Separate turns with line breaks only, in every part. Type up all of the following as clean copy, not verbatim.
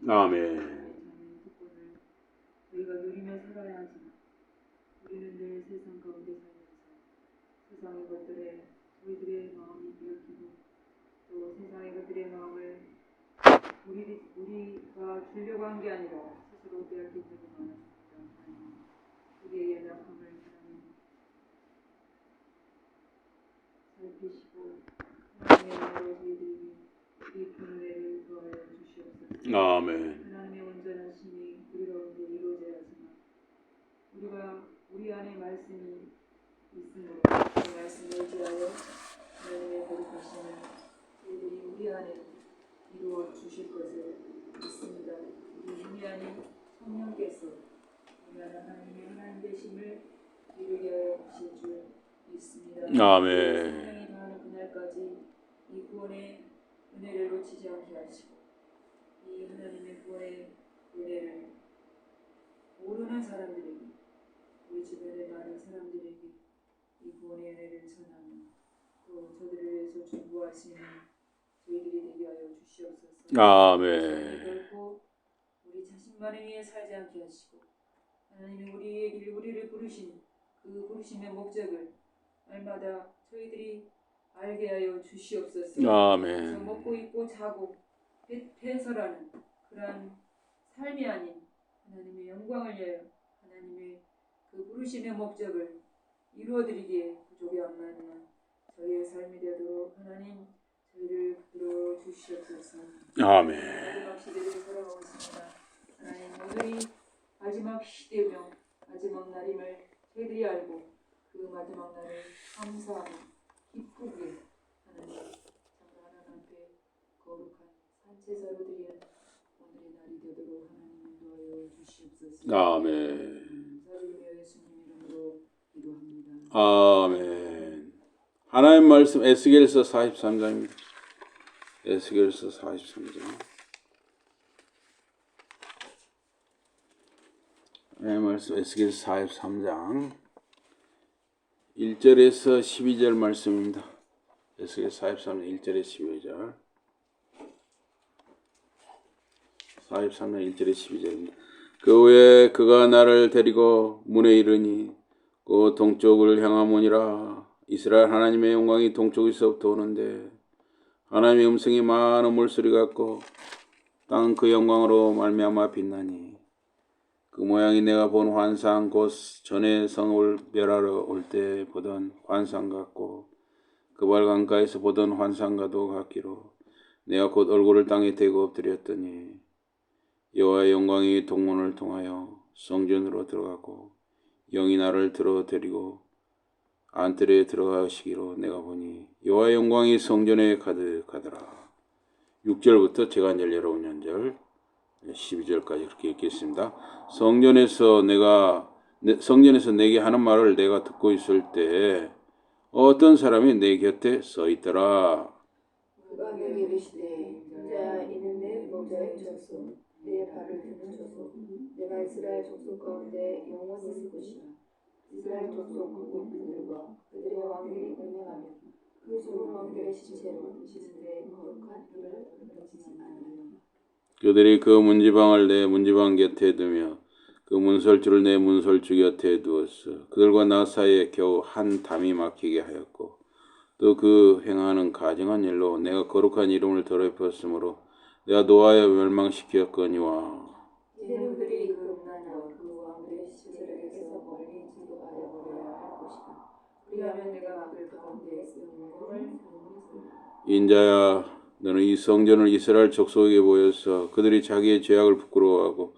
아멘.
우리가 누리며 살아야 하지만 우리는 늘 세상 가운데 살면서 세상의 것들에 우리들의 마음이 빼앗기고 또 세상의 것들의 마음을 우리가 주려고 한 게 아니라 스스로 빼앗긴 적이 많았습니다. 우리의 연약함을 하나님 살피시고 하나님의 은혜로 저희들이 이 은혜를 더하여 주시옵소서.
아멘.
하나님의 온전하심이 우리 가운데 이루어져야 하지만 우리 안에 말씀이 있으므로 그 말씀을 의지하여 하나님의 거룩하심을 저희들이 우리 안에 이루어 주실 것을 믿습니다. 우리 유미하니 성령께서 우리 안에 하나님의 하나님 되심을 이루게 하여 주실 줄 믿습니다.
아멘.
성령이 다하는 그날까지 이 구원의 은혜를 놓치지 않게 하시고 이 하나님의 구원의 은혜를 모르는 사람들에게 우리 주변의 많은 사람들에게 이 구원의 은혜를 전하며 또 저들을 위해서 중보하시는 저희들이 되게 하여 주시옵소서.
아멘.
결코 우리 자신만을 위해 살지 않게 하시고 하나님이 우리를 부르신 그 부르심의 목적을 날마다 저희들이 알게 하여 주시옵소서.
아멘.
먹고 입고 자고 배설하는 그러한 삶이 아닌 하나님의 영광을 위하여 하나님의 그 부르심의 목적을 이루어드리기에 부족이 없나니와 저희의 삶이 되도록 하나님 저희를 붙들어 주시옵소서.
아멘.
마지막 시대를 살아가고 있습니다. 하나님 오늘이 마지막 시대며 마지막 날임을 저희들이 알고 그 마지막 날을 감사하며 기쁘게 하나님 정말 하나님 앞에 거룩한 산제사로 드리는 오늘의 날이 되도록 하나님 인도하여 주시옵소서.
아멘.
감사드리며 예수님 이름으로 기도합니다.
아멘. 하나님 말씀 에스겔서 43장입니다. 에스겔서 43장. 하나님 말씀 에스겔서 43장 1절에서 12절 말씀입니다. 에스겔서 43장 1절에서 12절. 43장 1절에서 12절입니다. 그 후에 그가 나를 데리고 문에 이르니 그 동쪽을 향하모니라. 이스라엘 하나님의 영광이 동쪽에서부터 오는데 하나님의 음성이 많은 물소리 같고 땅 그 영광으로 말미암아 빛나니 그 모양이 내가 본 환상 곧 전에 성을 멸하러 올 때 보던 환상 같고 그발 강가에서 보던 환상과도 같기로 내가 곧 얼굴을 땅에 대고 엎드렸더니 여호와의 영광이 동문을 통하여 성전으로 들어가고 영이 나를 들어데리고 안뜰에 들어가시기로 내가 보니 여호와의 영광이 성전에 가득하더라. 6절부터 제가 이제 여러분 연절 12절까지 그렇게 읽겠습니다. 성전에서 내게 하는 말을 내가 듣고 있을 때 어떤 사람이 내 곁에 서 있더라.
그가 내게 이르시되 인자야 이는 내 목자의 젖소 내 발을 드는 젖소 내가 이스라엘 족속 가운데 영원히 있을 것이라. 이스라엘 족속 국민들과 그들의 왕들이 운행하며 그 좋은 왕들의 시체로 지는데 거룩한 혀를 던지지 않으리라.
그들이 그 문지방을 내 문지방 곁에 두며 그 문설주를 내 문설주 곁에 두었어. 그들과 나 사이에 겨우 한 담이 막히게 하였고 또 그 행하는 가증한 일로 내가 거룩한 이름을 더럽혔으므로 내가 노하여 멸망시켰거니와.
이제는 그들이 그 음란과 그 왕들의 시체를 에서 멀리 제거하여 버려야 할 것이다. 그리하면 내가 그들 가운데 영광을
인자야 너는 이 성전을 이스라엘 족속에게 보여서 그들이 자기의 죄악을 부끄러워하고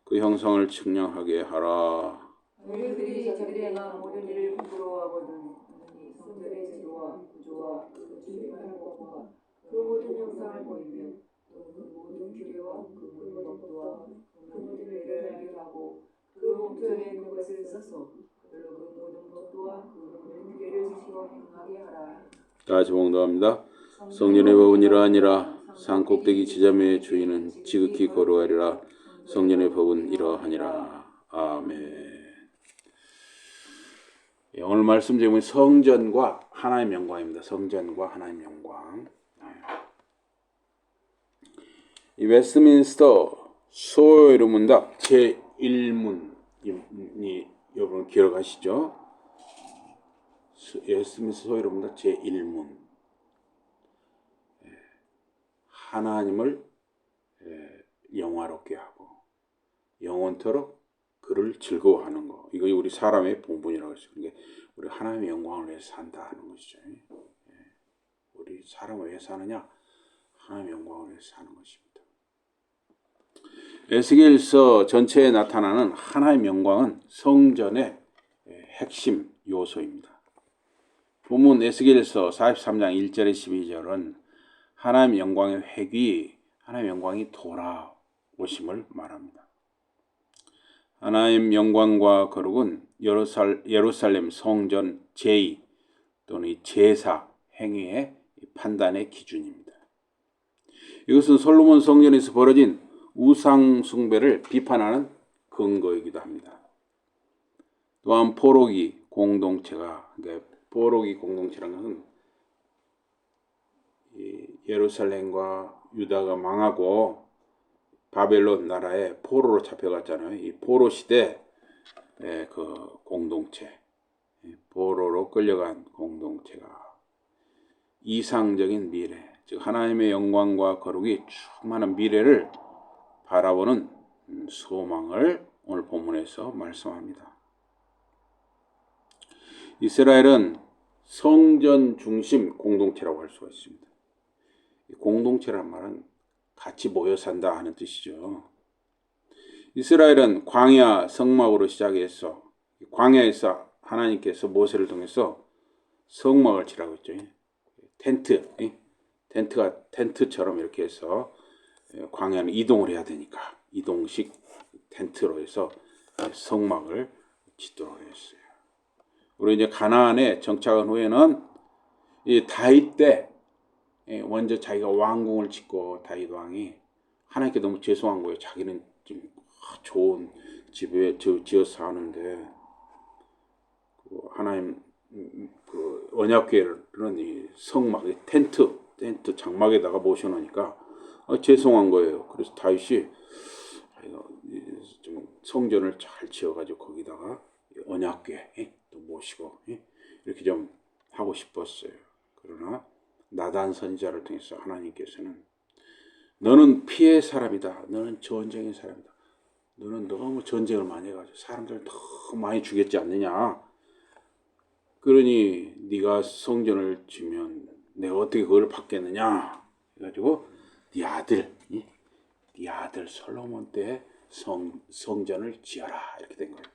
그 형상을 측량하게 하라.
너희들이 자기들의 행한 모든 일을 부끄러워하거든 이 성전의 제도와 구조와 그 주입하는 것과 그 모든 형상을 보이며 또 그 모든 규례와 그 모든 법도와 그 모든례를 알게 하고 그 목전에 그것을 써서 그들로 그 모든 법도와 그 모든 규례를 지키고 행하게 하라.
다시 봉독합니다. 성전의 법은 이러하니라. 산 꼭대기 지자매의 주인은 지극히 거룩하리라. 성전의 법은 이러하니라. 아멘. 오늘 말씀 제목은 성전과 하나님의 영광입니다. 성전과 하나님의 영광. 이 웨스트민스터 소요문답 제1문이 여러분 기억하시죠? 예수님께서 소요문답 제1문. 하나님을 영화롭게 하고 영원토록 그를 즐거워하는 거. 이거 우리 사람의 본분이라고 했어요. 그러니까 우리 하나님의 영광을 위해서 산다 하는 것이죠. 우리 사람을 왜 사느냐? 하나님의 영광을 위해서 사는 것입니다. 에스겔서 전체에 나타나는 하나님의 영광은 성전의 핵심 요소입니다. 본문 에스겔서 43장 1절에 12절은 하나님의 영광의 회귀, 하나님의 영광이 돌아오심을 말합니다. 하나님의 영광과 거룩은 예루살렘 성전 제의 또는 제사 행위의 판단의 기준입니다. 이것은 솔로몬 성전에서 벌어진 우상 숭배를 비판하는 근거이기도 합니다. 또한 포로기 공동체가, 그러니까 포로기 공동체라는 것은 예루살렘과 유다가 망하고 바벨론 나라에 포로로 잡혀갔잖아요. 이 포로 시대 그 공동체, 포로로 끌려간 공동체가 이상적인 미래, 즉 하나님의 영광과 거룩이 충만한 미래를 바라보는 소망을 오늘 본문에서 말씀합니다. 이스라엘은 성전 중심 공동체라고 할 수가 있습니다. 공동체란 말은 같이 모여 산다 하는 뜻이죠. 이스라엘은 광야 성막으로 시작해서 광야에서 하나님께서 모세를 통해서 성막을 칠하고 있죠. 텐트처럼 이렇게 해서 광야는 이동을 해야 되니까 이동식 텐트로 해서 성막을 짓도록 했어요. 우리 이제 가나안에 정착한 후에는 이 다윗 때 먼저 자기가 왕궁을 짓고 다윗 왕이 하나님께 너무 죄송한 거예요. 자기는 좀 좋은 집에 지어서 사는데 하나님 그 언약궤는 이 성막, 텐트 장막에다가 모셔놓으니까 죄송한 거예요. 그래서 다윗이 좀 성전을 잘 지어가지고 거기다가 언약궤 또 모시고 이렇게 좀 하고 싶었어요. 그러나 나단 선지자를 통해서 하나님께서는 너는 피해 사람이다. 너는 전쟁의 사람이다. 너는 너무 전쟁을 많이 해가지고 사람들을 너무 많이 죽였지 않느냐. 그러니 네가 성전을 지면 내가 어떻게 그걸 받겠느냐. 그래가지고 네 아들 솔로몬 때 성전을 지어라 이렇게 된 거예요.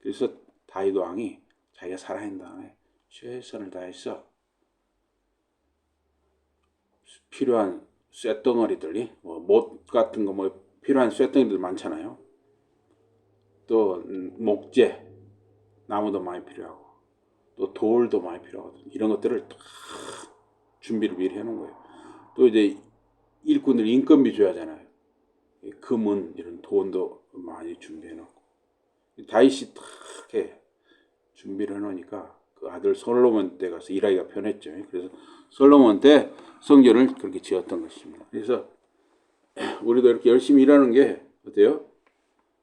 그래서 다윗 왕이 자기가 살아있는 다음에 최선을 다해서 필요한 쇳덩어리들이 못 같은 거 필요한 쇳덩이들 많잖아요. 또 목재 나무도 많이 필요하고 또 돌도 많이 필요하거든요. 이런 것들을 다 준비를 미리 해놓은 거예요. 또 이제 일꾼들 인건비 줘야 하잖아요. 금은 이런 돈도 많이 준비해놓고 다윗이 다 이렇게 준비를 해놓으니까 그 아들 솔로몬 때 가서 일하기가 편했죠. 그래서 솔로몬 때 성전을 그렇게 지었던 것입니다. 그래서 우리도 이렇게 열심히 일하는 게 어때요?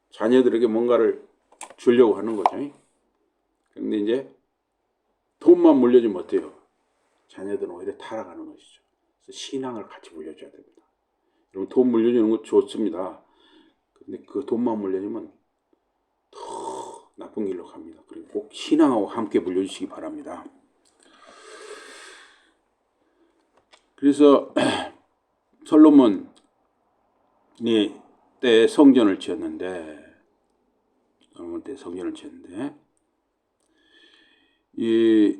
자녀들에게 뭔가를 주려고 하는 거죠. 그런데 이제 돈만 물려주면 어때요? 자녀들은 오히려 타락하는 것이죠. 그래서 신앙을 같이 물려줘야 됩니다. 여러분 돈 물려주는 거 좋습니다. 근데 그 돈만 물려주면 더 나쁜 길로 갑니다. 그리고 꼭 신앙하고 함께 물려주시기 바랍니다. 그래서 솔로몬이 때 성전을 지었는데 이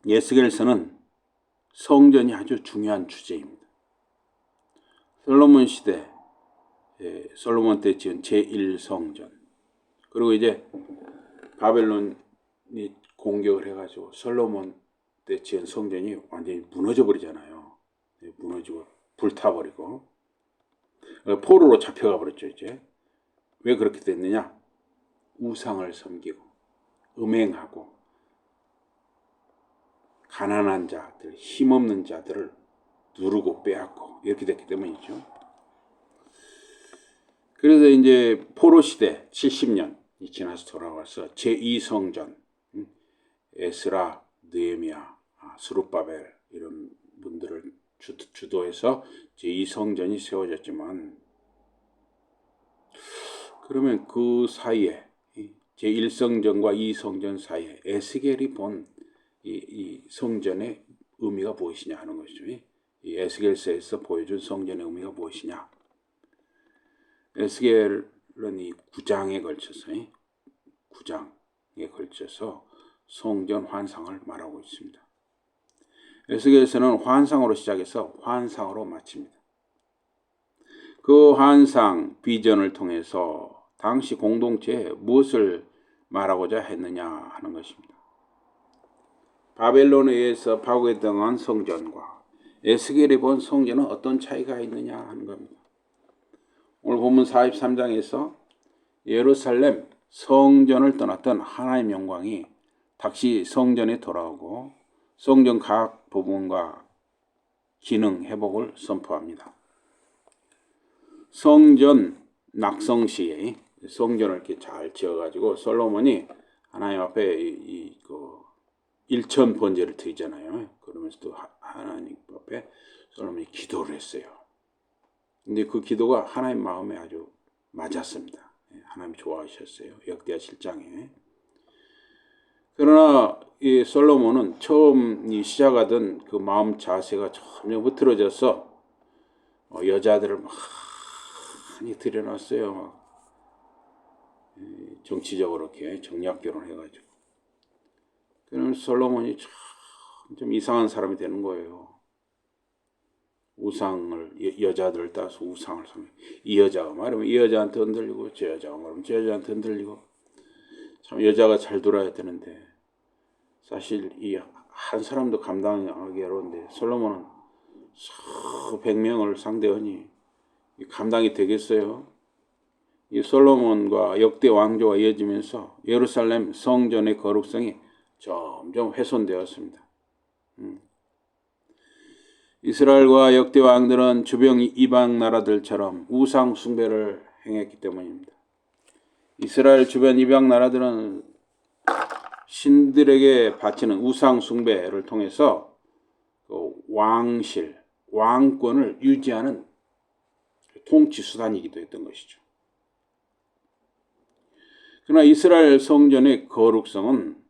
에스겔서는 성전이 아주 중요한 주제입니다. 솔로몬 시대 솔로몬 때 지은 제1성전 그리고 이제 바벨론이 공격을 해가지고 솔로몬 때 지은 성전이 완전히 무너져 버리잖아요. 무너지고 불타버리고 포로로 잡혀가 버렸죠. 이제 왜 그렇게 됐느냐? 우상을 섬기고 음행하고 가난한 자들, 힘없는 자들을 누르고 빼앗고 이렇게 됐기 때문이죠. 그래서 이제 포로 시대 70년이 지나서 돌아와서 제2성전, 에스라, 느헤미야, 스룹바벨 이런 분들을 주도해서 제2성전이 세워졌지만, 그러면 그 사이에 제1성전과 2성전 사이에 에스겔이 본 이 성전의 의미가 무엇이냐 하는 것이죠. 이 에스겔서에서 보여준 성전의 의미가 무엇이냐. 에스겔은 이 9장에 걸쳐서 성전 환상을 말하고 있습니다. 에스겔서는 환상으로 시작해서 환상으로 마칩니다. 그 환상, 비전을 통해서 당시 공동체에 무엇을 말하고자 했느냐 하는 것입니다. 바벨론에 의해서 파괴당한 성전과 에스겔이 본 성전은 어떤 차이가 있느냐 하는 겁니다. 오늘 본문 43장에서 예루살렘 성전을 떠났던 하나님의 영광이 다시 성전에 돌아오고 성전 각 부분과 기능 회복을 선포합니다. 성전 낙성 시에 성전을 이렇게 잘 지어가지고 솔로몬이 하나님 앞에 일천 번제를 드리잖아요. 그러면서 또 하나님 앞에 솔로몬이 기도를 했어요. 근데 그 기도가 하나님 마음에 아주 맞았습니다. 하나님 좋아하셨어요. 역대하 7장에. 그러나 이 솔로몬은 처음 시작하던 그 마음 자세가 점점 흐트러져서 여자들을 많이 들여놨어요. 정치적으로 이렇게 정략 결혼해가지고. 그러면 솔로몬이 좀 이상한 사람이 되는 거예요. 우상을 여자들을 따서 우상을 섬겨. 이 여자가 말하면 이 여자한테 흔들리고 저 여자가 말하면 저 여자한테 흔들리고. 참 여자가 잘 돌아야 되는데 사실 이 한 사람도 감당하기 어려운데 솔로몬은 수백 명을 상대하니 감당이 되겠어요? 이 솔로몬과 역대 왕조가 이어지면서 예루살렘 성전의 거룩성이 점점 훼손되었습니다. 이스라엘과 역대 왕들은 주변 이방 나라들처럼 우상 숭배를 행했기 때문입니다. 이스라엘 주변 이방 나라들은 신들에게 바치는 우상 숭배를 통해서 왕실, 왕권을 유지하는 통치 수단이기도 했던 것이죠. 그러나 이스라엘 성전의 거룩성은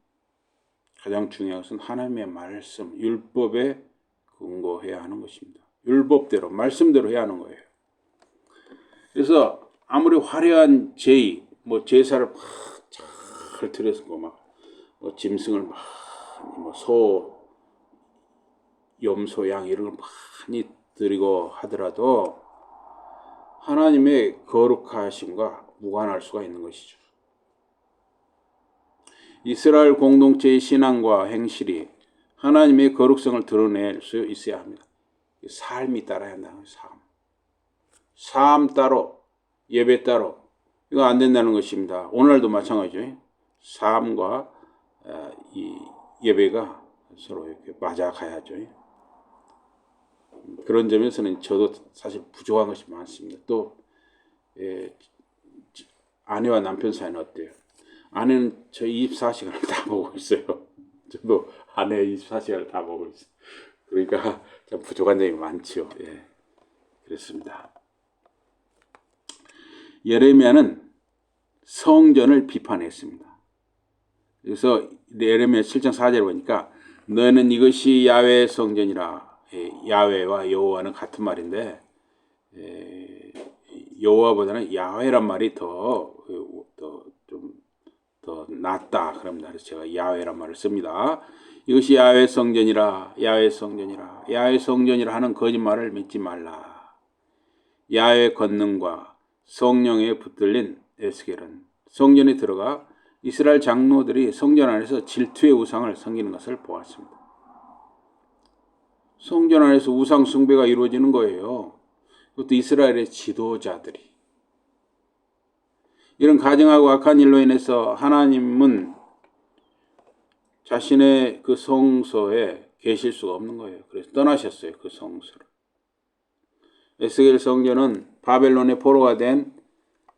가장 중요한 것은 하나님의 말씀, 율법에 근거해야 하는 것입니다. 율법대로, 말씀대로 해야 하는 거예요. 그래서 아무리 화려한 제사를 잘 드렸고 짐승을 소, 염소, 양 이런 걸 많이 드리고 하더라도 하나님의 거룩하심과 무관할 수가 있는 것이죠. 이스라엘 공동체의 신앙과 행실이 하나님의 거룩성을 드러낼 수 있어야 합니다. 삶이 따라야 한다는 거예요. 삶 따로, 예배 따로. 이거 안 된다는 것입니다. 오늘도 마찬가지죠. 삶과 이 예배가 서로 이렇게 맞아가야죠. 그런 점에서는 저도 사실 부족한 것이 많습니다. 또 아내와 남편 사이는 어때요? 아내는 저 24시간을 다 보고 있어요. 저도 아내 24시간을 다 보고 있어요. 그러니까 참 부족한 점이 많죠. 그렇습니다. 예레미야는 성전을 비판했습니다. 그래서 예레미야 7장 4절에 보니까 너는 이것이 야훼의 성전이라. 야훼와 여호와는 같은 말인데 여호와보다는 야훼란 말이 더 낫다 그럽니다. 그래서 제가 야훼란 말을 씁니다. 이것이 야훼 성전이라. 야훼 성전이라. 야훼 성전이라 하는 거짓말을 믿지 말라. 야훼 권능과 성령에 붙들린 에스겔은 성전에 들어가 이스라엘 장로들이 성전 안에서 질투의 우상을 섬기는 것을 보았습니다. 성전 안에서 우상 숭배가 이루어지는 거예요. 그것도 이스라엘의 지도자들이. 이런 가증하고 악한 일로 인해서 하나님은 자신의 그 성소에 계실 수가 없는 거예요. 그래서 떠나셨어요. 그 성소를. 에스겔 성전은 바벨론의 포로가 된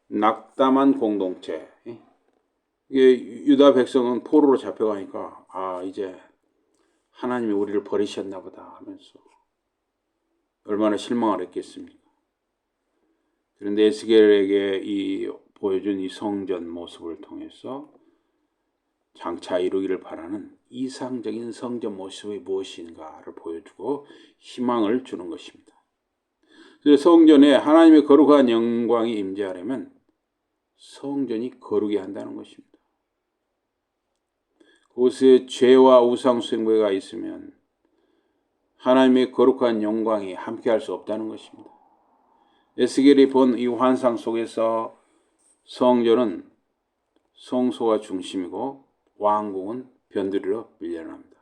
낙담한 공동체. 이게 유다 백성은 포로로 잡혀가니까 이제 하나님이 우리를 버리셨나 보다 하면서 얼마나 실망을 했겠습니까? 그런데 에스겔에게 보여준 이 성전 모습을 통해서 장차 이루기를 바라는 이상적인 성전 모습이 무엇인가를 보여주고 희망을 주는 것입니다. 그래서 성전에 하나님의 거룩한 영광이 임재하려면 성전이 거룩해야 한다는 것입니다. 그곳에 죄와 우상 숭배가 있으면 하나님의 거룩한 영광이 함께할 수 없다는 것입니다. 에스겔이 본 이 환상 속에서 성전은 성소가 중심이고 왕궁은 변두리로 밀려납니다.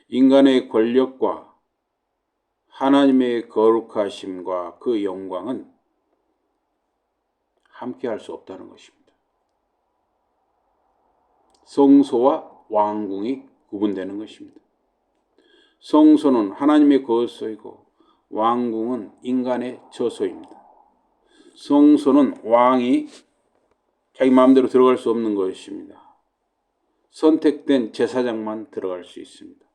인간의 권력과 하나님의 거룩하심과 그 영광은 함께할 수 없다는 것입니다. 성소와 왕궁이 구분되는 것입니다. 성소는 하나님의 거처이고 왕궁은 인간의 처소입니다. 성소는 왕이 자기 마음대로 들어갈 수 없는 것입니다. 선택된 제사장만 들어갈 수 있습니다.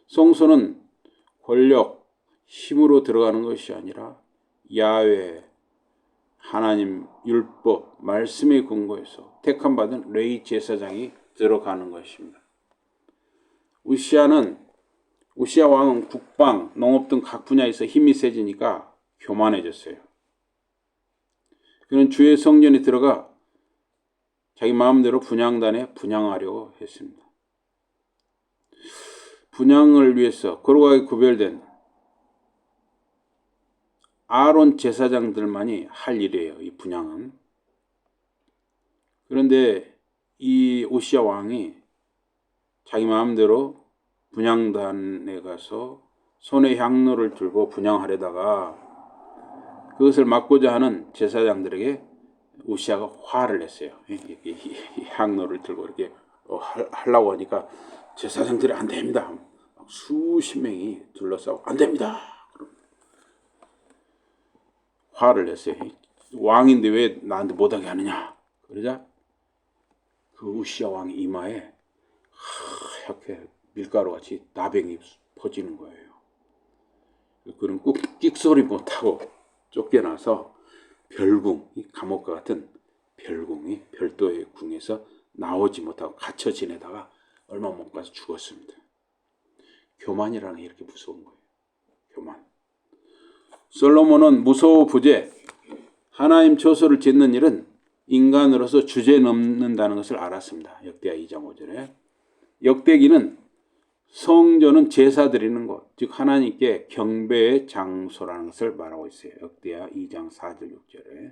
성소는 권력, 힘으로 들어가는 것이 아니라 야훼, 하나님 율법, 말씀의 근거에서 택함받은 레위 제사장이 들어가는 것입니다. 우시야 왕은 국방, 농업 등 각 분야에서 힘이 세지니까 교만해졌어요. 그는 주의 성전에 들어가 자기 마음대로 분향단에 분향하려고 했습니다. 분향을 위해서 거룩하게 구별된 아론 제사장들만이 할 일이에요. 이 분향은. 그런데 이 우시야 왕이 자기 마음대로 분향단에 가서 손에 향로를 들고 분향하려다가 그것을 막고자 하는 제사장들에게 우시야가 화를 냈어요. 향로를 들고 이렇게 하려고 하니까 제사장들이 안 됩니다. 수십 명이 둘러싸고 안 됩니다. 화를 냈어요. 왕인데 왜 나한테 못하게 하느냐. 그러자 그 우시야 왕 이마에 하얗게 밀가루같이 나병이 퍼지는 거예요. 그는 꼭 끽소리 못하고 쫓겨나서 별궁, 감옥과 같은 별궁이 별도의 궁에서 나오지 못하고 갇혀 지내다가 얼마 못 가서 죽었습니다. 교만이라는 게 이렇게 무서운 거예요. 교만. 솔로몬은 무소부재, 하나님 처소를 짓는 일은 인간으로서 주제넘는다는 것을 알았습니다. 역대하 2장 5절에. 역대기는 성전은 제사 드리는 곳, 즉 하나님께 경배의 장소라는 것을 말하고 있어요. 역대하 2장 4절 6절에.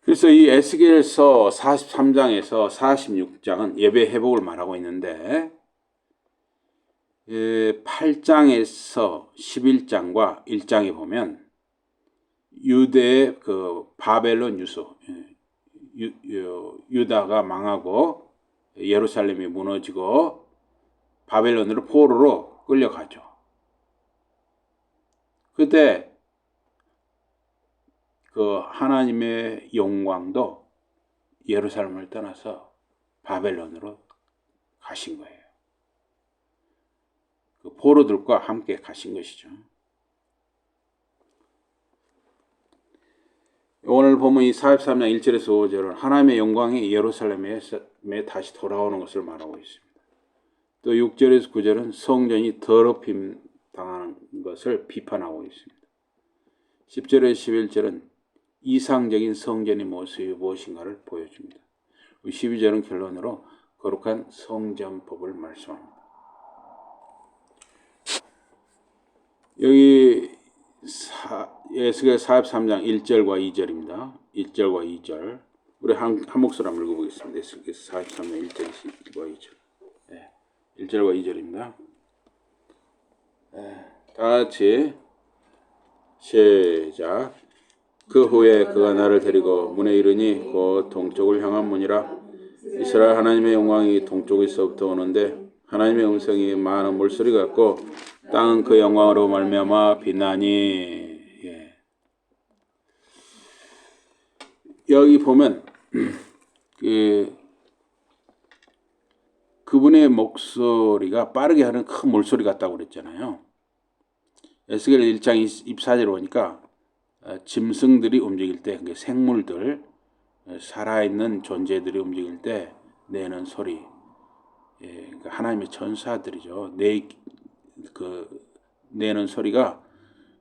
그래서 이 에스겔서 43장에서 46장은 예배 회복을 말하고 있는데 8장에서 11장과 1장에 보면 유대의 그 바벨론 유소, 유다가 망하고 예루살렘이 무너지고 바벨론으로 포로로 끌려가죠. 그때 그 하나님의 영광도 예루살렘을 떠나서 바벨론으로 가신 거예요. 그 포로들과 함께 가신 것이죠. 오늘 보면 이 43장 1절에서 5절은 하나님의 영광이 예루살렘에 다시 돌아오는 것을 말하고 있습니다. 또 6절에서 9절은 성전이 더럽힘 당하는 것을 비판하고 있습니다. 10절에서 11절은 이상적인 성전의 모습이 무엇인가를 보여줍니다. 12절은 결론으로 거룩한 성전법을 말씀합니다. 여기 에스겔 43장 1절과 2절입니다. 1절과 2절. 우리 한 목소리 한번 읽어보겠습니다. 에스겔 43장 1절과 2절. 1절과 2절입니다. 다 같이 시작. 그 후에 그가 나를 데리고 문에 이르니 곧 동쪽을 향한 문이라. 이스라엘 하나님의 영광이 동쪽에서부터 오는데 하나님의 음성이 많은 물소리 같고 땅은 그 영광으로 말미암아 빛나니. 여기 보면 그분의 목소리가 빠르게 하는 큰 물소리 같다고 그랬잖아요. 에스겔 1장 24절에 보니까 짐승들이 움직일 때, 그게 생물들, 살아있는 존재들이 움직일 때 내는 소리, 그러니까 하나님의 천사들이죠. 내는 소리가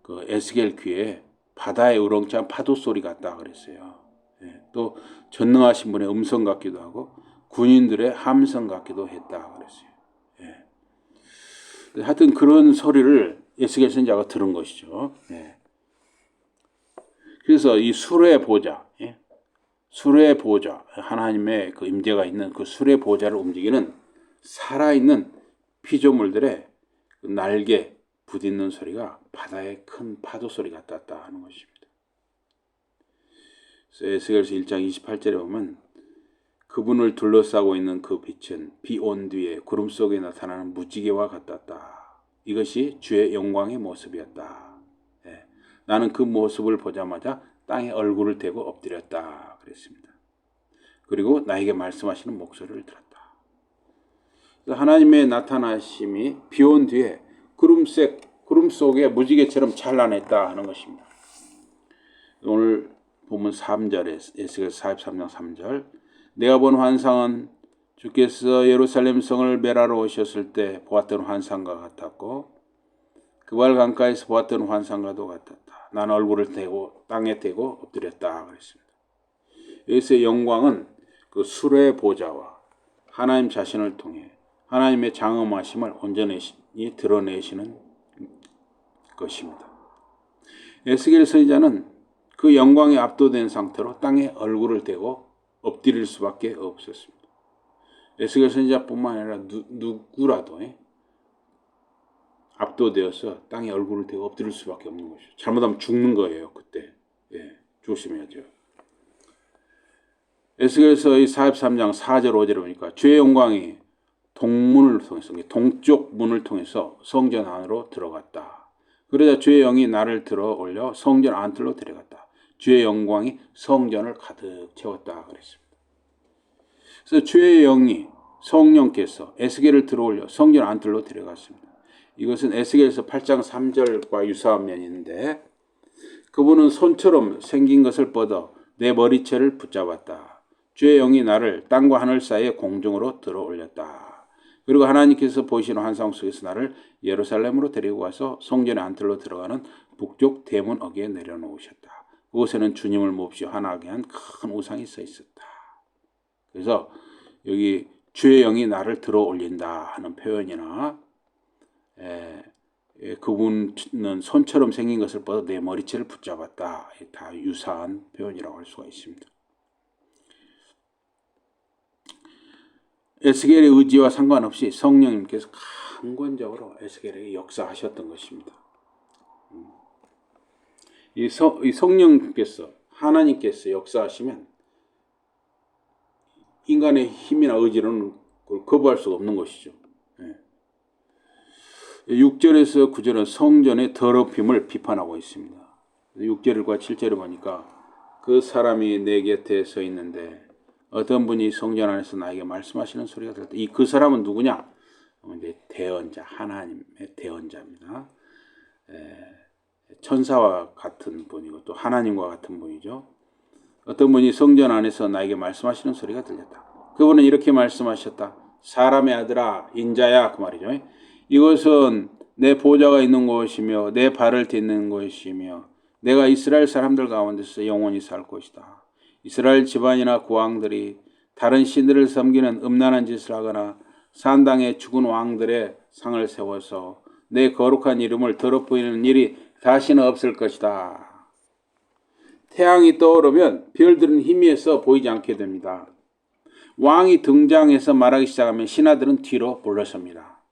그 에스겔 귀에 바다의 우렁찬 파도 소리 같다 그랬어요. 또 전능하신 분의 음성 같기도 하고 군인들의 함성 같기도 했다 그랬어요. 하여튼 그런 소리를 에스겔 선지자가 들은 것이죠. 그래서 이 수레 보좌, 수레 보좌, 하나님의 그 임재가 있는 그 수레 보좌를 움직이는 살아있는 피조물들의 그 날개 부딪는 소리가 바다의 큰 파도 소리 같았다 하는 것입니다. 그래서 에스겔서 1장 28절에 보면 그분을 둘러싸고 있는 그 빛은 비 온 뒤에 구름 속에 나타나는 무지개와 같았다. 이것이 주의 영광의 모습이었다. 나는 그 모습을 보자마자 땅에 얼굴을 대고 엎드렸다 그랬습니다. 그리고 나에게 말씀하시는 목소리를 들었다. 하나님의 나타나심이 비 온 뒤에 구름 속에 무지개처럼 찬란했다 하는 것입니다. 오늘 본문 3절에 에스겔 43장 3절 내가 본 환상은 주께서 예루살렘 성을 멸하러 오셨을 때 보았던 환상과 같았고 그발 강가에서 보았던 환상과도 같았다. 나는 얼굴을 대고 땅에 대고 엎드렸다 그랬습니다. 여기서의 영광은 그 수레 보좌와 하나님 자신을 통해 하나님의 장엄하심을 온전히 드러내시는 것입니다. 에스겔 선지자는 그 영광에 압도된 상태로 땅에 얼굴을 대고 엎드릴 수밖에 없었습니다. 에스겔 선지자뿐만 아니라 누구라도 압도되어서 땅에 얼굴을 대고 엎드릴 수밖에 없는 것이죠. 잘못하면 죽는 거예요. 그때 조심해야죠. 에스겔서의 43장 4절 5절에 보니까 주의 영광이 동문을 통해서 동쪽 문을 통해서 성전 안으로 들어갔다. 그러자 주의 영이 나를 들어 올려 성전 안뜰로 데려갔다. 주의 영광이 성전을 가득 채웠다 그랬습니다. 그래서 주의 영이 성령께서 에스겔을 들어 올려 성전 안뜰로 데려갔습니다. 이것은 에스겔서 8장 3절과 유사한 면이 있는데 그분은 손처럼 생긴 것을 뻗어 내 머리채를 붙잡았다. 주의 영이 나를 땅과 하늘 사이에 공중으로 들어 올렸다. 그리고 하나님께서 보시는 환상 속에서 나를 예루살렘으로 데리고 가서 성전의 안뜰로 들어가는 북쪽 대문 어귀에 내려놓으셨다. 그곳에는 주님을 몹시 환하게 한 큰 우상이 서 있었다. 그래서 여기 주의 영이 나를 들어 올린다 하는 표현이나 그분은 손처럼 생긴 것을 뻗어 내 머리채를 붙잡았다. 다 유사한 표현이라고 할 수가 있습니다. 에스겔의 의지와 상관없이 성령님께서 강권적으로 에스겔에게 역사하셨던 것입니다. 이 성령께서 하나님께서 역사하시면 인간의 힘이나 의지로는 그걸 거부할 수가 없는 것이죠. 6절에서 9절은 성전의 더럽힘을 비판하고 있습니다. 6절과 7절을 보니까 그 사람이 내 곁에 서 있는데 어떤 분이 성전 안에서 나에게 말씀하시는 소리가 들었다. 그 사람은 누구냐? 이제 대언자, 하나님의 대언자입니다. 천사와 같은 분이고 또 하나님과 같은 분이죠. 어떤 분이 성전 안에서 나에게 말씀하시는 소리가 들렸다. 그분은 이렇게 말씀하셨다. 사람의 아들아, 인자야, 그 말이죠. 이것은 내 보좌가 있는 곳이며 내 발을 딛는 곳이며 내가 이스라엘 사람들 가운데서 영원히 살 곳이다. 이스라엘 집안이나 국왕들이 다른 신들을 섬기는 음란한 짓을 하거나 산당에 죽은 왕들의 상을 세워서 내 거룩한 이름을 더럽히는 일이 다시는 없을 것이다. 태양이 떠오르면 별들은 희미해서 보이지 않게 됩니다. 왕이 등장해서 말하기 시작하면 신하들은 뒤로 물러섭니다.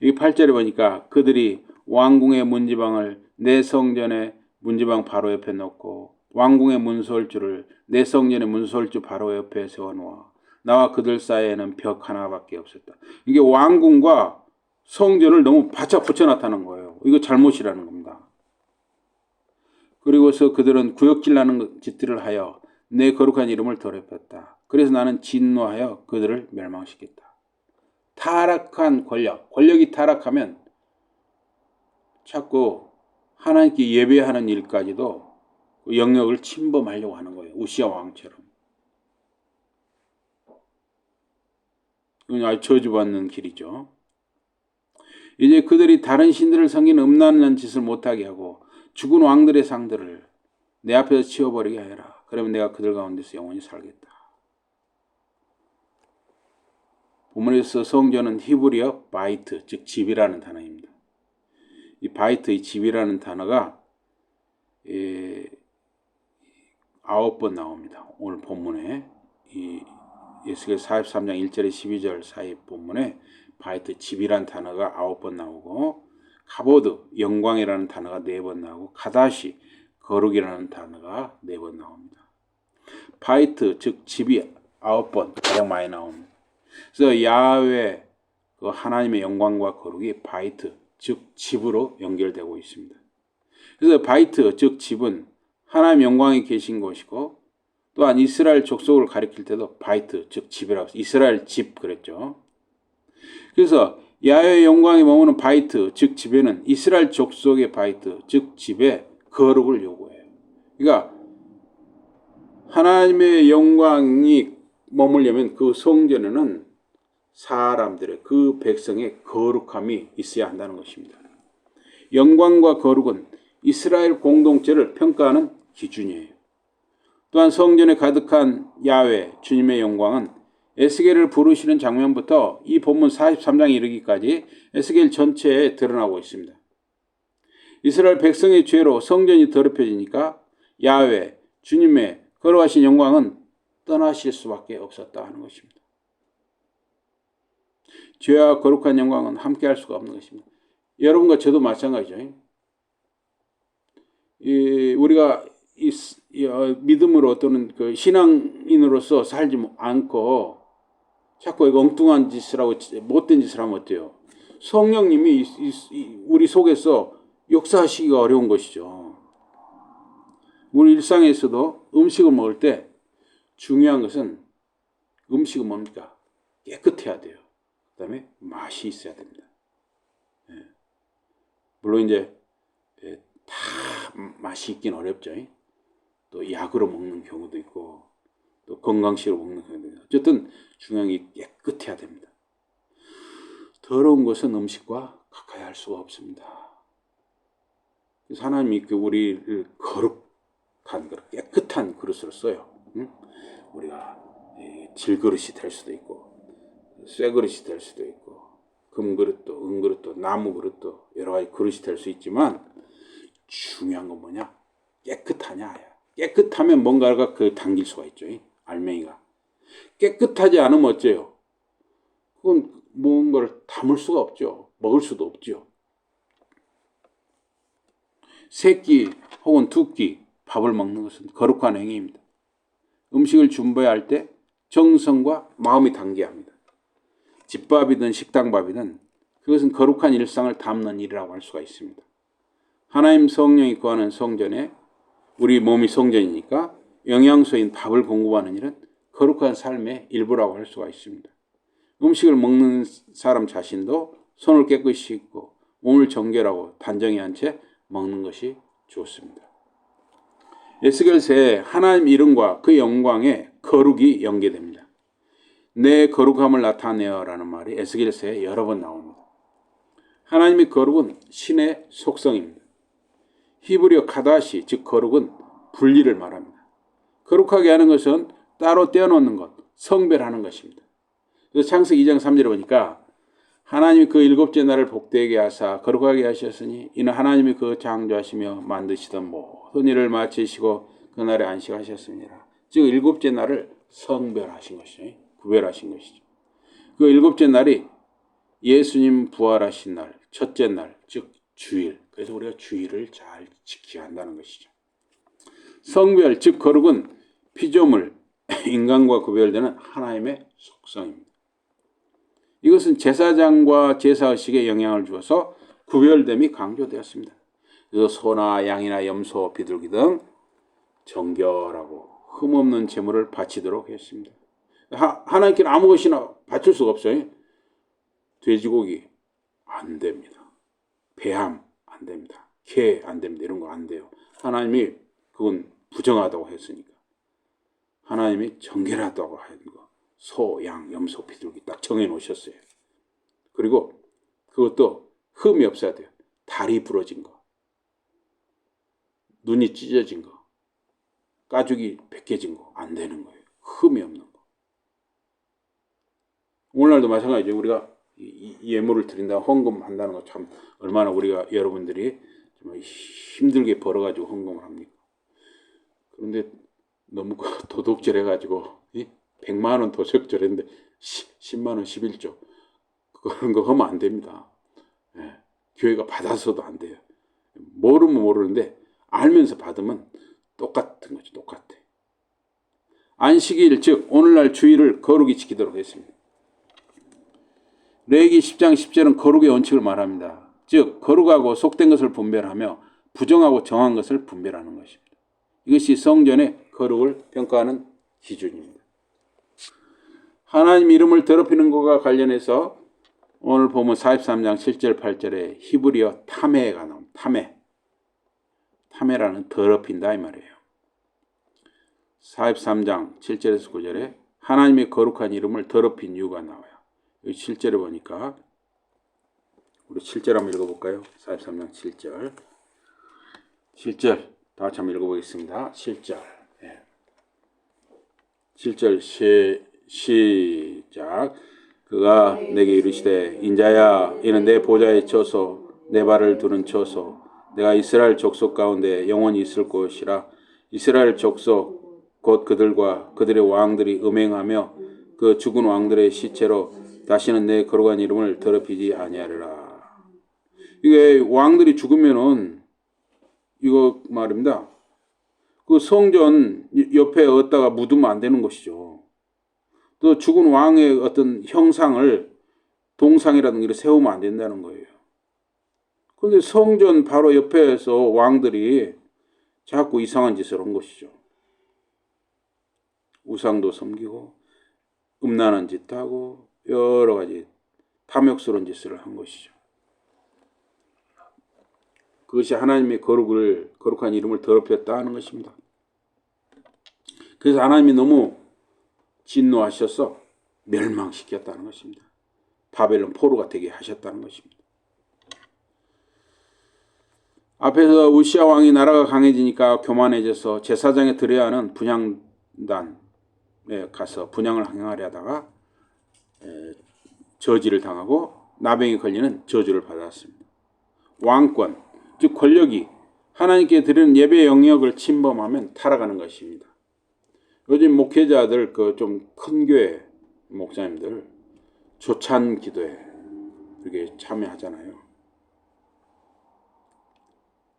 여기 8절에 보니까 그들이 왕궁의 문지방을 내 성전의 문지방 바로 옆에 놓고 왕궁의 문설주를 내 성전의 문설주 바로 옆에 세워놓아 나와 그들 사이에는 벽 하나밖에 없었다. 이게 왕궁과 성전을 너무 바짝 붙여놨다는 거예요. 이거 잘못이라는 겁니다. 그리고서 그들은 구역질나는 짓들을 하여 내 거룩한 이름을 더럽혔다. 그래서 나는 진노하여 그들을 멸망시켰다. 타락한 권력이 타락하면 자꾸 하나님께 예배하는 일까지도 그 영역을 침범하려고 하는 거예요. 우시아 왕처럼. 이건 아주 저주받는 길이죠. 이제 그들이 다른 신들을 섬기는 음란한 짓을 못하게 하고 죽은 왕들의 상들을 내 앞에서 치워버리게 하여라. 그러면 내가 그들 가운데서 영원히 살겠다. 본문에서 성전은 히브리어 바이트, 즉 집이라는 단어입니다. 이 바이트, 이 집이라는 단어가 9번 나옵니다. 오늘 본문에 이 에스겔 43장 1절에 12절 사이 본문에 바이트, 집이라는 단어가 9번 나오고 가보드, 영광이라는 단어가 4번 나오고 가다시, 거룩이라는 단어가 4번 나옵니다. 바이트, 즉 집이 9번 가장 많이 나옵니다. 그래서 야훼, 그 하나님의 영광과 거룩이 바이트, 즉 집으로 연결되고 있습니다. 그래서 바이트, 즉 집은 하나님의 영광이 계신 곳이고 또한 이스라엘 족속을 가리킬 때도 바이트, 즉 집이라고 해서 이스라엘 집 그랬죠. 그래서 야훼의 영광이 머무는 바이트, 즉 집에는 이스라엘 족속의 바이트, 즉 집에 거룩을 요구해요. 그러니까 하나님의 영광이 머물려면 그 성전에는 사람들의, 그 백성의 거룩함이 있어야 한다는 것입니다. 영광과 거룩은 이스라엘 공동체를 평가하는 기준이에요. 또한 성전에 가득한 야훼, 주님의 영광은 에스겔을 부르시는 장면부터 이 본문 43장에 이르기까지 에스겔 전체에 드러나고 있습니다. 이스라엘 백성의 죄로 성전이 더럽혀지니까 야훼, 주님의 거룩하신 영광은 떠나실 수밖에 없었다 하는 것입니다. 죄와 거룩한 영광은 함께 할 수가 없는 것입니다. 여러분과 저도 마찬가지죠. 우리가 믿음으로 또는 그 신앙인으로서 살지 않고 자꾸 엉뚱한 짓을 하고 못된 짓을 하면 어때요? 성령님이 우리 속에서 역사하시기가 어려운 것이죠. 우리 일상에서도 음식을 먹을 때 중요한 것은 음식은 뭡니까? 깨끗해야 돼요. 그 다음에 맛이 있어야 됩니다. 물론 이제 다 맛이 있긴 어렵죠. 또 약으로 먹는 경우도 있고 또 건강식으로 먹는 경우도 있고 어쨌든 중요한 게 깨끗해야 됩니다. 더러운 것은 음식과 가까이 할 수가 없습니다. 그래서 하나님이 우리를 거룩한 그릇, 깨끗한 그릇으로 써요. 우리가 질그릇이 될 수도 있고 쇠그릇이 될 수도 있고 금그릇도 은그릇도 나무그릇도 여러 가지 그릇이 될 수 있지만 중요한 건 뭐냐? 깨끗하냐. 깨끗하면 뭔가가 당길 수가 있죠. 알맹이가. 깨끗하지 않으면 어째요? 그건 뭔가를 담을 수가 없죠. 먹을 수도 없죠. 세 끼 혹은 두 끼 밥을 먹는 것은 거룩한 행위입니다. 음식을 준비할 때 정성과 마음이 담겨야 합니다. 집밥이든 식당밥이든 그것은 거룩한 일상을 담는 일이라고 할 수가 있습니다. 하나님 성령이 거하는 성전에 우리 몸이 성전이니까 영양소인 밥을 공급하는 일은 거룩한 삶의 일부라고 할 수가 있습니다. 음식을 먹는 사람 자신도 손을 깨끗이 씻고 몸을 정결하고 단정히 한 채 먹는 것이 좋습니다. 에스겔서에 하나님 이름과 그 영광에 거룩이 연계됩니다. 내 거룩함을 나타내어라는 말이 에스겔서에 여러 번 나옵니다. 하나님의 거룩은 신의 속성입니다. 히브리어 카다시, 즉 거룩은 분리를 말합니다. 거룩하게 하는 것은 따로 떼어놓는 것, 성별하는 것입니다. 그래서 창세기 2장 3절에 보니까 하나님이 그 일곱째 날을 복되게 하사 거룩하게 하셨으니 이는 하나님이 그 창조하시며 만드시던 모든 일을 마치시고 그날에 안식하셨습니다. 즉 일곱째 날을 성별하신 것이죠. 구별하신 것이죠. 그 일곱째 날이 예수님 부활하신 날, 첫째 날, 즉 주일. 그래서 우리가 주일을 잘 지켜야 한다는 것이죠. 성별, 즉 거룩은 피조물, 인간과 구별되는 하나님의 속성입니다. 이것은 제사장과 제사의식에 영향을 주어서 구별됨이 강조되었습니다. 그래서 소나 양이나 염소, 비둘기 등 정결하고 흠없는 제물을 바치도록 했습니다. 하나님께는 아무 것이나 바칠 수가 없어요. 돼지고기 안 됩니다. 배함 안 됩니다. 개 안 됩니다. 이런 거 안 돼요. 하나님이 그건 부정하다고 했으니까. 하나님이 정결하다고 한 거. 소, 양, 염소, 비둘기 딱 정해 놓으셨어요. 그리고 그것도 흠이 없어야 돼요. 다리 부러진 거, 눈이 찢어진 거, 가죽이 벗겨진 거 안 되는 거예요. 흠이 없는 거. 오늘날도 마찬가지죠. 우리가 예물을 드린다, 헌금한다는 거 참 얼마나 우리가 여러분들이 정말 힘들게 벌어가지고 헌금을 합니까? 그런데 너무 도둑질해가지고 100만 원 도둑질했는데 10만 원 11조 그런 거 하면 안 됩니다. 예, 교회가 받아서도 안 돼요. 모르면 모르는데 알면서 받으면 똑같은 거죠. 똑같아. 안식일 즉 오늘날 주일을 거룩히 지키도록 했습니다. 레위기 10장 10절은 거룩의 원칙을 말합니다. 즉 거룩하고 속된 것을 분별하며 부정하고 정한 것을 분별하는 것입니다. 이것이 성전의 거룩을 평가하는 기준입니다. 하나님 이름을 더럽히는 것과 관련해서 오늘 보면 43장 7절 8절에 히브리어 타메가 나옵니다. 타메라는 더럽힌다 이 말이에요. 43장 7절에서 9절에 하나님의 거룩한 이름을 더럽힌 이유가 나와요. 여기 7절에 보니까 우리 7절 한번 읽어볼까요? 43장 7절 7절 다 같이 한번 읽어보겠습니다. 7절 7절 시작. 그가 내게 이르시되 인자야 이는 내 보좌에 쳐서 내 발을 두는 처소 내가 이스라엘 족속 가운데 영원히 있을 것이라. 이스라엘 족속 곧 그들과 그들의 왕들이 음행하며 그 죽은 왕들의 시체로 다시는 내 거룩한 이름을 더럽히지 아니하리라. 이게 왕들이 죽으면은 이거 말입니다. 그 성전 옆에 어디다가 묻으면 안 되는 것이죠. 또 죽은 왕의 어떤 형상을 동상이라든가 이렇게 세우면 안 된다는 거예요. 그런데 성전 바로 옆에서 왕들이 자꾸 이상한 짓을 한 것이죠. 우상도 섬기고 음란한 짓도 하고 여러 가지 탐욕스러운 짓을 한 것이죠. 그것이 하나님의 거룩한 이름을 더럽혔다 하는 것입니다. 그래서 하나님이 너무 진노하셔서 멸망시켰다는 것입니다. 바벨론 포로가 되게 하셨다는 것입니다. 앞에서 우시아 왕이 나라가 강해지니까 교만해져서 제사장에 드려야 하는 분향단에 가서 분향을 행하려 하다가 저지를 당하고 나병이 걸리는 저주를 받았습니다. 왕권, 즉 권력이 하나님께 드리는 예배 영역을 침범하면 타락하는 것입니다. 요즘 목회자들 그 좀 큰 교회 목사님들 조찬 기도에 이렇게 참여하잖아요.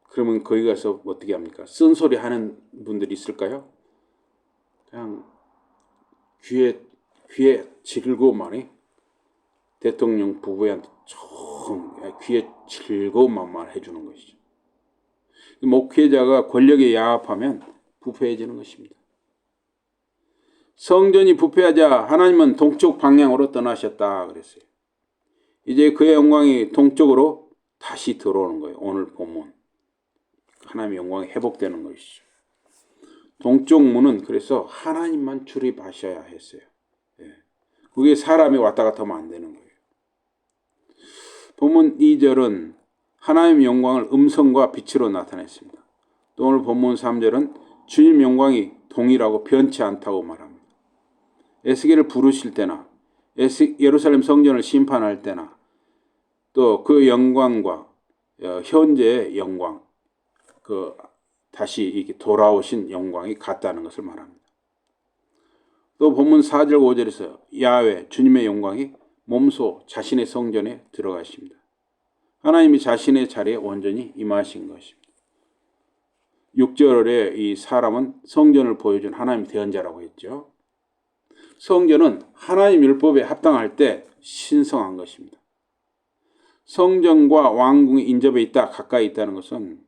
그러면 거기 가서 어떻게 합니까? 쓴소리 하는 분들이 있을까요? 그냥 귀에 즐거움만이 대통령 부부한테 좀 귀에 즐거움만 해주는 것이죠. 목회자가 권력에 야합하면 부패해지는 것입니다. 성전이 부패하자 하나님은 동쪽 방향으로 떠나셨다 그랬어요. 이제 그의 영광이 동쪽으로 다시 들어오는 거예요. 오늘 본문. 하나님의 영광이 회복되는 것이죠. 동쪽 문은 그래서 하나님만 출입하셔야 했어요. 그게 사람이 왔다 갔다 하면 안 되는 거예요. 본문 2절은 하나님의 영광을 음성과 빛으로 나타냈습니다. 또 오늘 본문 3절은 주님 영광이 동일하고 변치 않다고 말합니다. 에스겔을 부르실 때나 예루살렘 성전을 심판할 때나 또 그 영광과 현재의 영광, 그 다시 이렇게 돌아오신 영광이 같다는 것을 말합니다. 또 본문 4절 5절에서 야훼 주님의 영광이 몸소 자신의 성전에 들어가십니다. 하나님이 자신의 자리에 온전히 임하신 것입니다. 6절에 이 사람은 성전을 보여준 하나님 대언자라고 했죠. 성전은 하나님 율법에 합당할 때 신성한 것입니다. 성전과 왕궁이 인접해 있다, 가까이 있다는 것은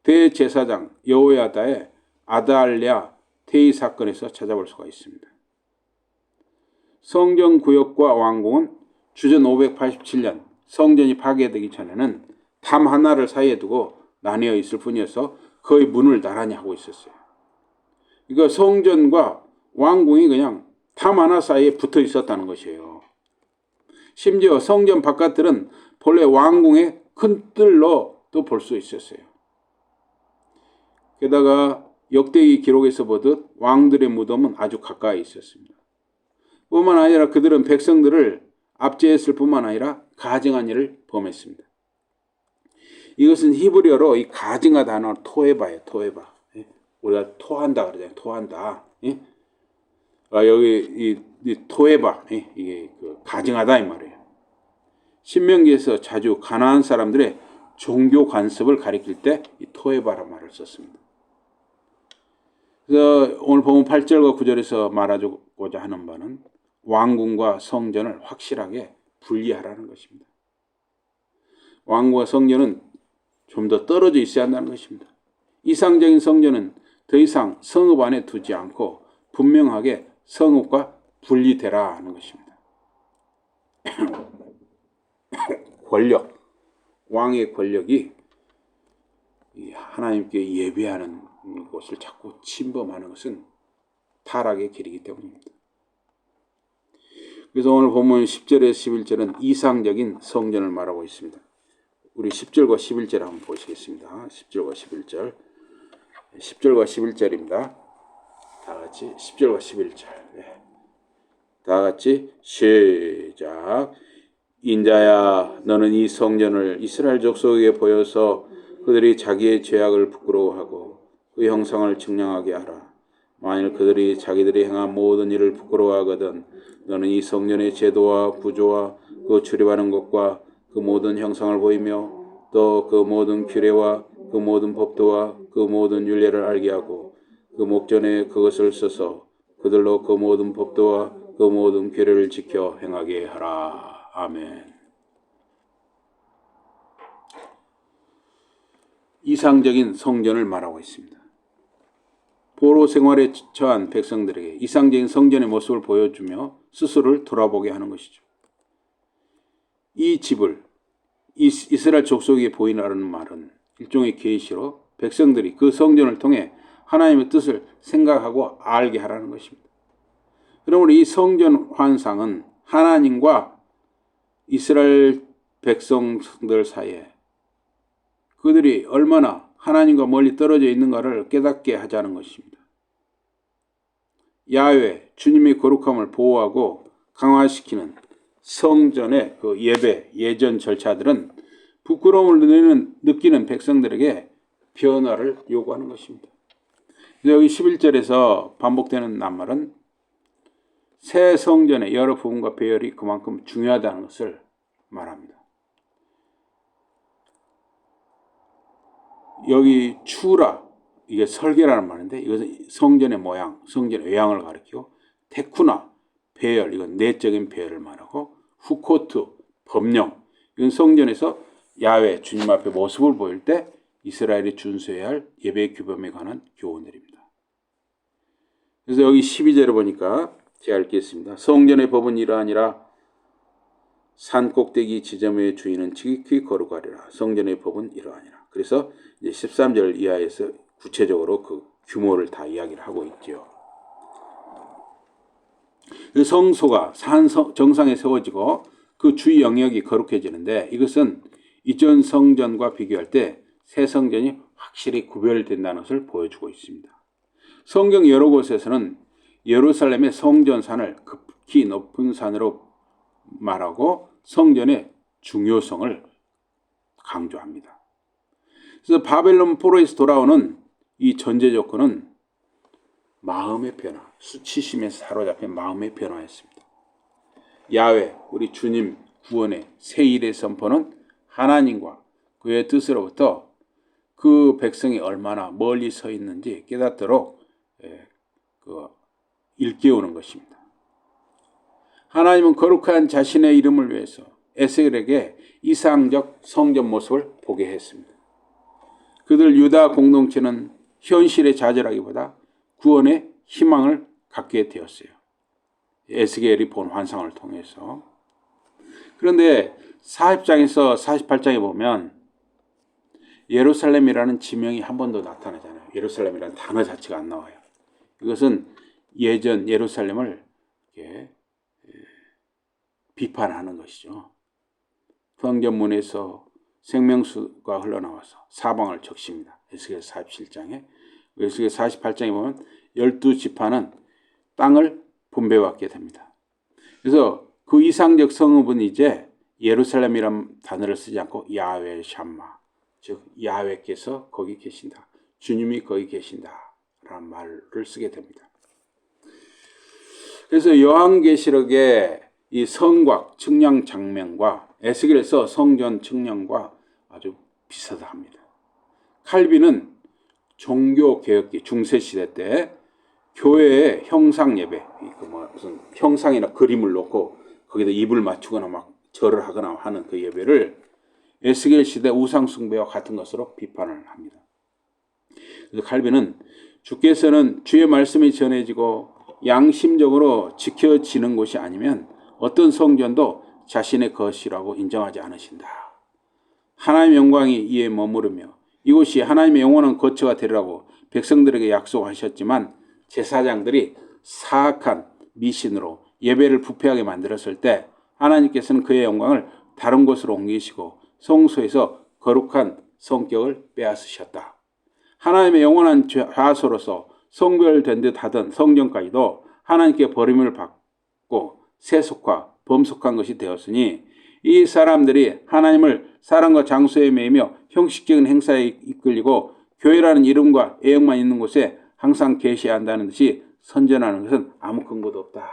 대제사장 여호야다의 아달랴 퇴위 사건에서 찾아볼 수가 있습니다. 성전 구역과 왕궁은 주전 587년 성전이 파괴되기 전에는 담 하나를 사이에 두고 나뉘어 있을 뿐이어서 거의 문을 나란히 하고 있었어요. 그러니까 성전과 왕궁이 그냥 담 하나 사이에 붙어 있었다는 것이에요. 심지어 성전 바깥들은 본래 왕궁의 큰 뜰로도 볼 수 있었어요. 게다가 역대기 기록에서 보듯 왕들의 무덤은 아주 가까이 있었습니다. 뿐만 아니라 그들은 백성들을 압제했을 뿐만 아니라 가증한 일을 범했습니다. 이것은 히브리어로 이 가증하다 단어 토에바예요. 토에바. 우리가 토한다 그러잖아요. 토한다. 여기 이 토에바 이게 그 가증하다 이 말이에요. 신명기에서 자주 가나안 사람들의 종교 관습을 가리킬 때 이 토에바란 말을 썼습니다. 그래서 오늘 본문 8절과 9절에서 말하고자 하는 바는 왕궁과 성전을 확실하게 분리하라는 것입니다. 왕궁과 성전은 좀 더 떨어져 있어야 한다는 것입니다. 이상적인 성전은 더 이상 성읍 안에 두지 않고 분명하게 성읍과 분리되라 하는 것입니다. 권력, 왕의 권력이 하나님께 예배하는 것을 자꾸 침범하는 것은 타락의 길이기 때문입니다. 그래서 오늘 본문 10절에서 11절은 이상적인 성전을 말하고 있습니다. 우리 10절과 11절 한번 보시겠습니다. 10절과 11절. 10절과 11절입니다. 다 같이 10절과 11절. 다 같이 시작. 인자야, 너는 이 성전을 이스라엘 족속에게 보여서 그들이 자기의 죄악을 부끄러워하고 그 형상을 증량하게 하라. 만일 그들이 자기들이 행한 모든 일을 부끄러워하거든 너는 이 성전의 제도와 구조와 그 출입하는 것과 그 모든 형상을 보이며 또 그 모든 규례와 그 모든 법도와 그 모든 율례를 알게 하고 그 목전에 그것을 써서 그들로 그 모든 법도와 그 모든 규례를 지켜 행하게 하라. 아멘. 이상적인 성전을 말하고 있습니다. 포로 생활에 처한 백성들에게 이상적인 성전의 모습을 보여주며 스스로를 돌아보게 하는 것이죠. 이 집을 이스라엘 족속에게 보이라는 말은 일종의 계시로 백성들이 그 성전을 통해 하나님의 뜻을 생각하고 알게 하라는 것입니다. 그러므로 이 성전 환상은 하나님과 이스라엘 백성들 사이에 그들이 얼마나 하나님과 멀리 떨어져 있는가를 깨닫게 하자는 것입니다. 야훼, 주님의 거룩함을 보호하고 강화시키는 성전의 그 예전 절차들은 부끄러움을 느끼는 백성들에게 변화를 요구하는 것입니다. 여기 11절에서 반복되는 낱말은 새 성전의 여러 부분과 배열이 그만큼 중요하다는 것을 말합니다. 여기 추라, 이게 설계라는 말인데 이것은 성전의 모양, 성전의 외양을 가리키고 테쿠나, 배열, 이건 내적인 배열을 말하고 후코트, 법령, 이건 성전에서 야훼, 주님 앞에 모습을 보일 때 이스라엘이 준수해야 할 예배 규범에 관한 교훈들입니다. 그래서 여기 12절에 보니까 제가 읽겠습니다. 성전의 법은 이러하니라. 산 꼭대기 지점의 주인은 지극히 거룩하리라. 성전의 법은 이러하니라. 그래서 이제 13절 이하에서 구체적으로 그 규모를 다 이야기를 하고 있죠. 그 성소가 산 정상에 세워지고 그 주위 영역이 거룩해지는데 이것은 이전 성전과 비교할 때 새 성전이 확실히 구별된다는 것을 보여주고 있습니다. 성경 여러 곳에서는 예루살렘의 성전산을 극히 높은 산으로 말하고 성전의 중요성을 강조합니다. 그래서 바벨론 포로에서 돌아오는 이 전제 조건은 마음의 변화, 수치심에 사로잡힌 마음의 변화였습니다. 야훼, 우리 주님 구원의 새 일의 선포는 하나님과 그의 뜻으로부터 그 백성이 얼마나 멀리 서 있는지 깨닫도록 일깨우는 것입니다. 하나님은 거룩한 자신의 이름을 위해서 에스겔에게 이상적 성전 모습을 보게 했습니다. 그들 유다 공동체는 현실에 좌절하기보다 구원의 희망을 갖게 되었어요. 에스겔이 본 환상을 통해서. 그런데 40장에서 48장에 보면 예루살렘이라는 지명이 한 번도 나타나잖아요. 예루살렘이라는 단어 자체가 안 나와요. 이것은 예전 예루살렘을 비판하는 것이죠. 성전문에서 생명수가 흘러나와서 사방을 적십니다. 에스겔 47장에. 에스겔 48장에 보면 12지파는 땅을 분배받게 됩니다. 그래서 그 이상적 성읍은 이제 예루살렘이라는 단어를 쓰지 않고 야훼 샴마, 즉 야훼께서 거기 계신다. 주님이 거기 계신다. 라는 말을 쓰게 됩니다. 그래서 요한계시록의 이 성곽 측량 장면과 에스겔서 성전 측량과 아주 비슷합니다. 칼빈은 종교개혁기 중세시대 때 교회의 형상 예배, 무슨 형상이나 그림을 놓고 거기다 입을 맞추거나 막 절을 하거나 하는 그 예배를 에스겔 시대 우상 숭배와 같은 것으로 비판을 합니다. 그래서 칼빈은 주께서는 주의 말씀이 전해지고 양심적으로 지켜지는 곳이 아니면 어떤 성전도 자신의 것이라고 인정하지 않으신다. 하나님의 영광이 이에 머무르며 이곳이 하나님의 영원한 거처가 되리라고 백성들에게 약속하셨지만 제사장들이 사악한 미신으로 예배를 부패하게 만들었을 때 하나님께서는 그의 영광을 다른 곳으로 옮기시고 성소에서 거룩한 성격을 빼앗으셨다. 하나님의 영원한 좌소로서 성별된 듯 하던 성전까지도 하나님께 버림을 받고 세속화, 범속한 것이 되었으니 이 사람들이 하나님을 사랑과 장소에 매이며 형식적인 행사에 이끌리고 교회라는 이름과 애형만 있는 곳에 항상 계시한다는 듯이 선전하는 것은 아무 근거도 없다.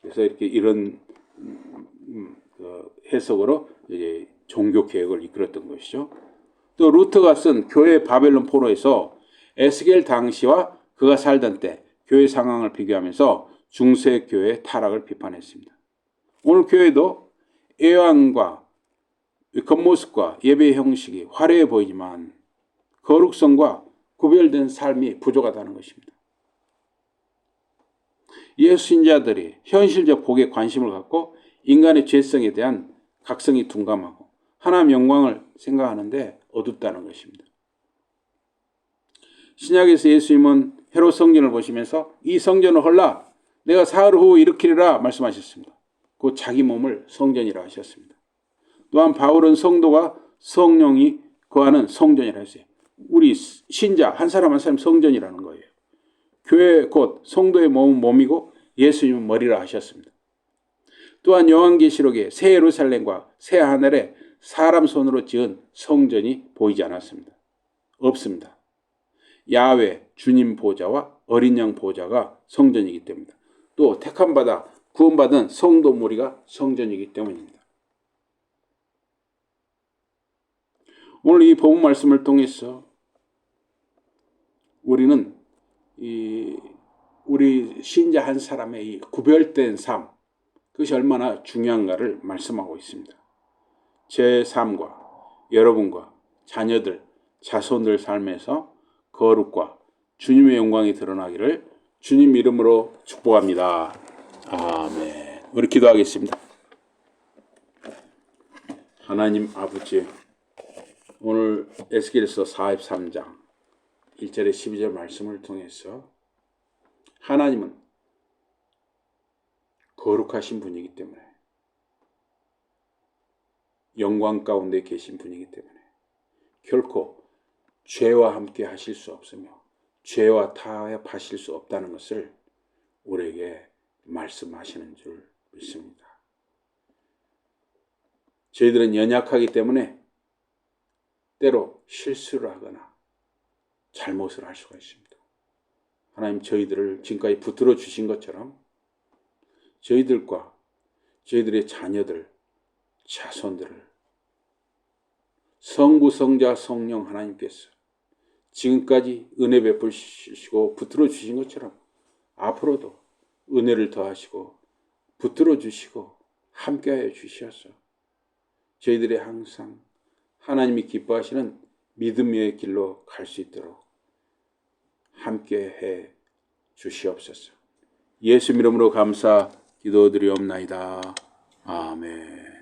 그래서 이렇게 이런 해석으로 이제 종교 개혁을 이끌었던 것이죠. 또 루터가 쓴 교회 바벨론 포로에서 에스겔 당시와 그가 살던 때 교회 상황을 비교하면서 중세 교회의 타락을 비판했습니다. 오늘 교회도 애환과 겉모습과 예배 형식이 화려해 보이지만 거룩성과 구별된 삶이 부족하다는 것입니다. 예수 신자들이 현실적 복에 관심을 갖고 인간의 죄성에 대한 각성이 둔감하고 하나님의 영광을 생각하는데 어둡다는 것입니다. 신약에서 예수님은 헤롯 성전을 보시면서 이 성전을 헐라 내가 사흘 후 일으키리라 말씀하셨습니다. 그 자기 몸을 성전이라 하셨습니다. 또한 바울은 성도가 성령이 거하는 성전이라 했어요. 우리 신자 한 사람 한 사람 성전이라는 거예요. 교회 곧 성도의 몸은 몸이고 예수님은 머리라 하셨습니다. 또한 요한계시록에 새 예루살렘과 새 하늘에 사람 손으로 지은 성전이 보이지 않았습니다. 없습니다. 야훼 주님 보좌와 어린 양 보좌가 성전이기 때문입니다. 또 택함받아 구원받은 성도 무리가 성전이기 때문입니다. 오늘 이 복음 말씀을 통해서 우리는 우리 신자 한 사람의 이 구별된 삶, 그것이 얼마나 중요한가를 말씀하고 있습니다. 제 삶과 여러분과 자녀들, 자손들 삶에서 거룩과 주님의 영광이 드러나기를 주님 이름으로 축복합니다. 아멘. 우리 기도하겠습니다. 하나님 아버지, 오늘 에스겔서 43장 1절에 12절 말씀을 통해서 하나님은 거룩하신 분이기 때문에 영광 가운데 계신 분이기 때문에 결코 죄와 함께 하실 수 없으며 죄와 타협하실 수 없다는 것을 우리에게 말씀하시는 줄 믿습니다. 저희들은 연약하기 때문에 때로 실수를 하거나 잘못을 할 수가 있습니다. 하나님 저희들을 지금까지 붙들어 주신 것처럼 저희들과 저희들의 자녀들, 자손들을 성부, 성자, 성령 하나님께서 지금까지 은혜 베푸시고 붙들어 주신 것처럼 앞으로도 은혜를 더하시고 붙들어 주시고 함께하여 주시옵소서. 저희들이 항상 하나님이 기뻐하시는 믿음의 길로 갈 수 있도록 함께 해 주시옵소서. 예수 이름으로 감사 기도드리옵나이다. 아멘.